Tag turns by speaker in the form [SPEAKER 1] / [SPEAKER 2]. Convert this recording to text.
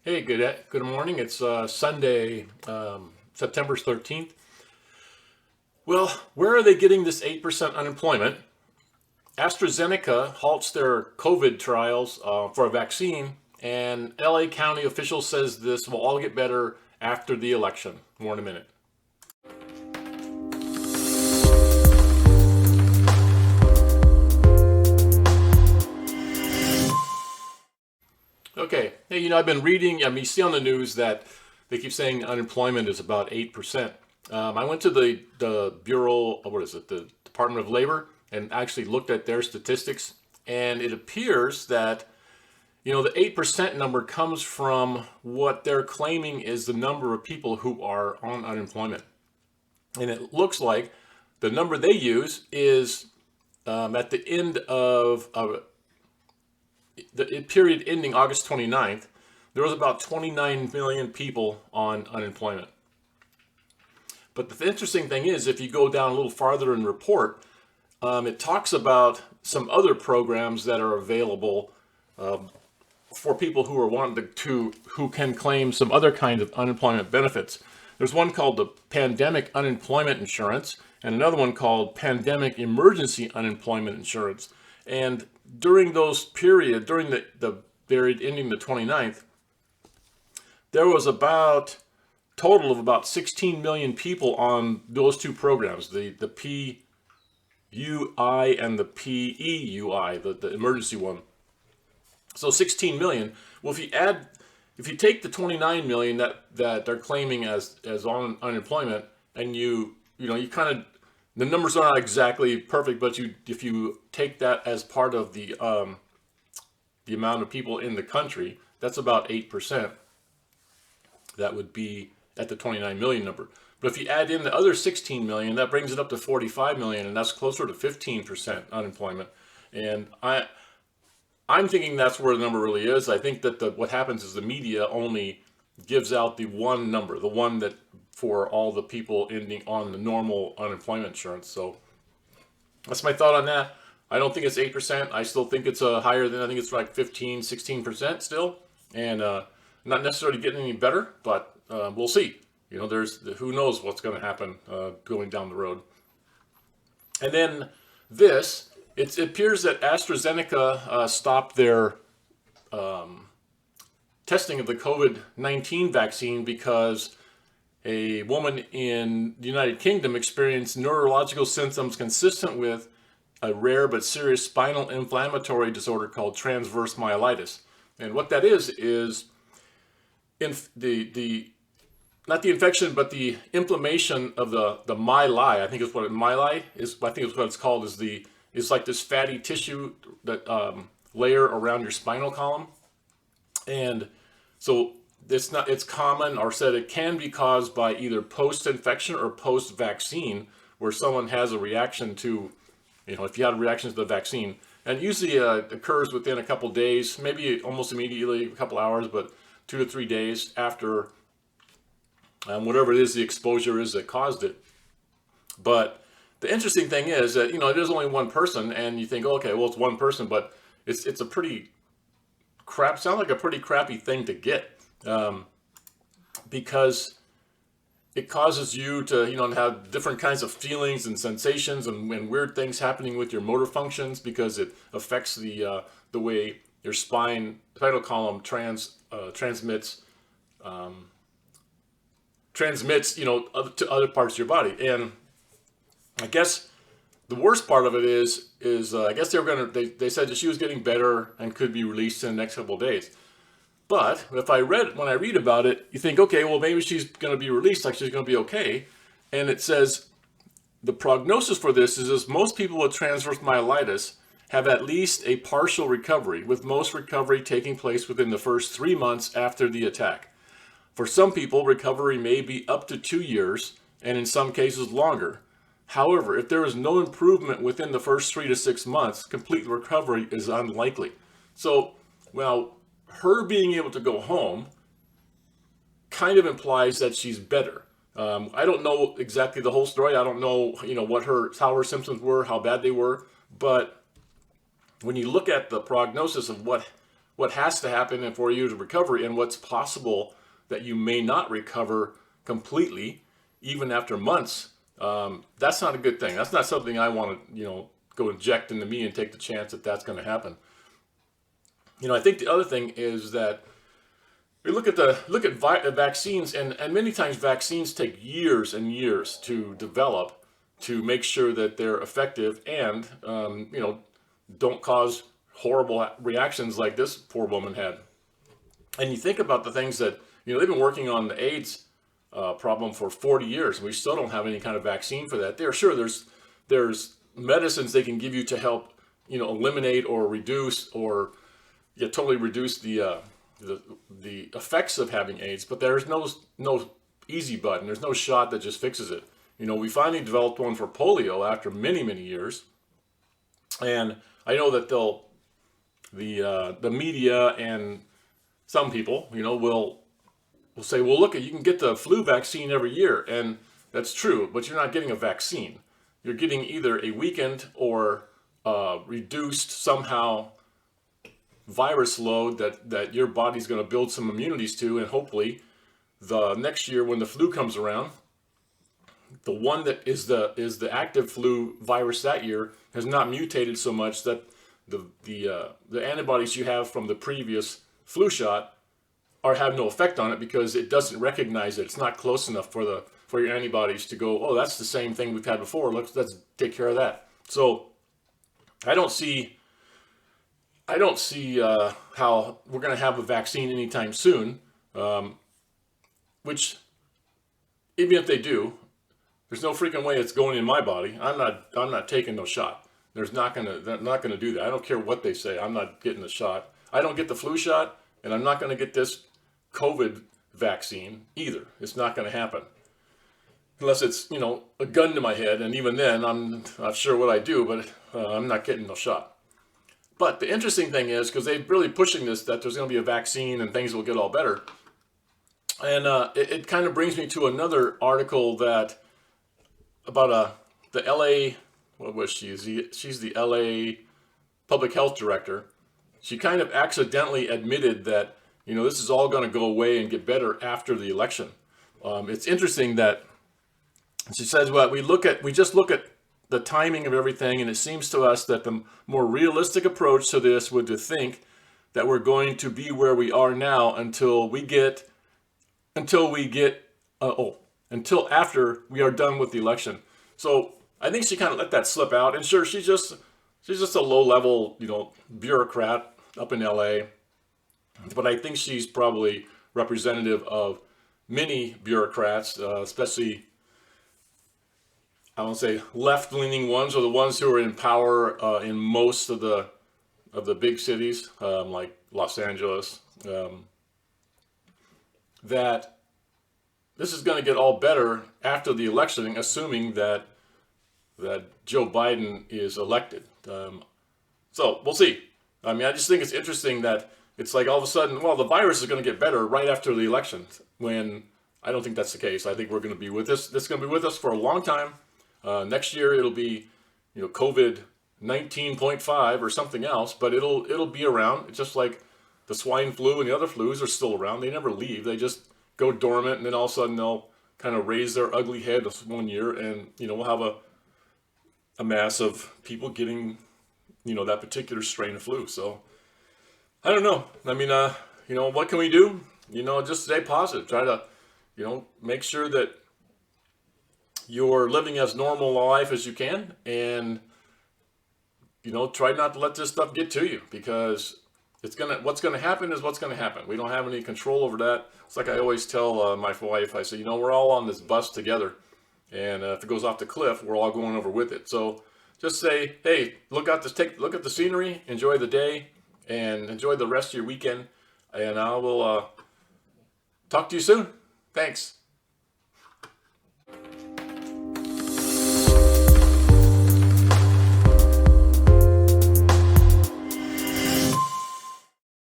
[SPEAKER 1] Hey, good morning. It's Sunday, September 13th. Well, where are they getting this 8% unemployment? Astrazeneca halts their COVID trials for a vaccine, and LA County officials says this will all get better after the election. More in a minute. Okay. Hey, I've been reading, you see on the news that they keep saying unemployment is about 8%. I went to the Bureau, what is it, the Department of Labor, and actually looked at their statistics. And it appears that, the 8% number comes from what they're claiming is the number of people who are on unemployment. And it looks like the number they use is at the end of the period ending August 29th, there was about 29 million people on unemployment. But the interesting thing is, if you go down a little farther in the report, it talks about some other programs that are available for people who are who can claim some other kind of unemployment benefits. There's one called the Pandemic Unemployment Insurance, and another one called Pandemic Emergency Unemployment Insurance. And during the period ending the 29th, there was about total of about 16 million people on those two programs, the PUI and the PEUI, the emergency one. So 16 million. Well, if you take the 29 million that they're claiming as on unemployment, and you kind of, the numbers are not exactly perfect, but if you take that as part of the amount of people in the country, that's about 8%. That would be at the 29 million number. But if you add in the other 16 million, that brings it up to 45 million, and that's closer to 15% unemployment. And I'm thinking that's where the number really is. I think that what happens is the media only gives out the one number, the one that for all the people ending on the normal unemployment insurance. So that's my thought on that. I don't think it's 8%. I still think it's higher than, I think it's like 15, 16% still. And not necessarily getting any better, but we'll see. Who knows what's going to happen going down the road. And then it appears that AstraZeneca stopped their testing of the COVID-19 vaccine because a woman in the United Kingdom experienced neurological symptoms consistent with a rare but serious spinal inflammatory disorder called transverse myelitis. And what that is in the not the infection, but the inflammation of the myeli. I think it's what myeli is. I think it's what it's called. Is like this fatty tissue that layer around your spinal column, and so it's common, or said it can be caused by either post-infection or post-vaccine, where someone has a reaction to, if you had a reaction to the vaccine, and it usually occurs within a couple days, maybe almost immediately, a couple hours, but 2 to 3 days after whatever it is the exposure is that caused it. But the interesting thing is that it is only one person, and you think, okay, well, it's one person, but it's a pretty sound like a pretty crappy thing to get, because it causes you to have different kinds of feelings and sensations and weird things happening with your motor functions, because it affects the way your spinal column transmits to other parts of your body. And I guess the worst part of it is I guess they said that she was getting better and could be released in the next couple of days. But when I read about it, you think, okay, well, maybe she's going to be released, like she's going to be okay. And it says the prognosis for this is most people with transverse myelitis have at least a partial recovery, with most recovery taking place within the first 3 months after the attack. For some people, recovery may be up to 2 years, and in some cases longer. However, if there is no improvement within the first 3 to 6 months, complete recovery is unlikely. So, well, her being able to go home kind of implies that she's better. I don't know exactly the whole story. I don't know, how her symptoms were, how bad they were. But when you look at the prognosis of what what has to happen in 4 years of recovery and what's possible that you may not recover completely, even after months. That's not a good thing. That's not something I want to, go inject into me and take the chance that that's going to happen. I think the other thing is that we look at vaccines, and many times vaccines take years and years to develop to make sure that they're effective and don't cause horrible reactions like this poor woman had. And you think about the things that they've been working on the AIDS problem for 40 years, and we still don't have any kind of vaccine for that. There's medicines they can give you to help eliminate or reduce or totally reduce the effects of having AIDS, but there's no easy button. There's no shot that just fixes it. We finally developed one for polio after many, many years, and I know that the media and some people, will say, well, look, you can get the flu vaccine every year, and that's true, but you're not getting a vaccine. You're getting either a weakened or reduced somehow virus load that your body's going to build some immunities to, and hopefully the next year when the flu comes around, the one that is the active flu virus that year has not mutated so much that the antibodies you have from the previous flu shot have no effect on it because it doesn't recognize it. It's not close enough for your antibodies to go, oh, that's the same thing we've had before. Let's take care of that. So I don't see how we're going to have a vaccine anytime soon, which even if they do, there's no freaking way it's going in my body. I'm not taking no shot. They're not gonna do that. I don't care what they say. I'm not getting the shot. I don't get the flu shot, and I'm not going to get this COVID vaccine either. It's not going to happen unless it's a gun to my head, and even then I'm not sure what I do, but I'm not getting no shot. But the interesting thing is, because they're really pushing this, that there's going to be a vaccine and things will get all better. And it kind of brings me to another article about the LA, what was she? She's the LA public health director. She kind of accidentally admitted that, this is all going to go away and get better after the election. It's interesting that she says, well, we just look at the timing of everything, and it seems to us that the more realistic approach to this would to think that we're going to be where we are now until after we are done with the election. So I think she kind of let that slip out, and sure, she's just a low-level, bureaucrat up in LA, but I think she's probably representative of many bureaucrats, especially, I won't say left-leaning ones, or the ones who are in power in most of the big cities, like Los Angeles, that this is going to get all better after the election, assuming that Joe Biden is elected. So we'll see. I mean, I just think it's interesting that it's like all of a sudden, well, the virus is going to get better right after the election, when I don't think that's the case. I think we're going to be with this. This is going to be with us for a long time. Next year it'll be, COVID 19.5 or something else, but it'll be around. It's just like the swine flu and the other flus are still around. They never leave. They just go dormant, and then all of a sudden they'll kind of raise their ugly head one year, and we'll have a mass of people getting that particular strain of flu. So I don't know. I mean, what can we do? Just stay positive. Try to make sure that you're living as normal a life as you can, and try not to let this stuff get to you, because what's gonna happen is what's gonna happen. We don't have any control over that. It's like I always tell my wife, I say, we're all on this bus together, and if it goes off the cliff, we're all going over with it. So just say, hey, look at the scenery, enjoy the day, and enjoy the rest of your weekend, and I will talk to you soon. Thanks.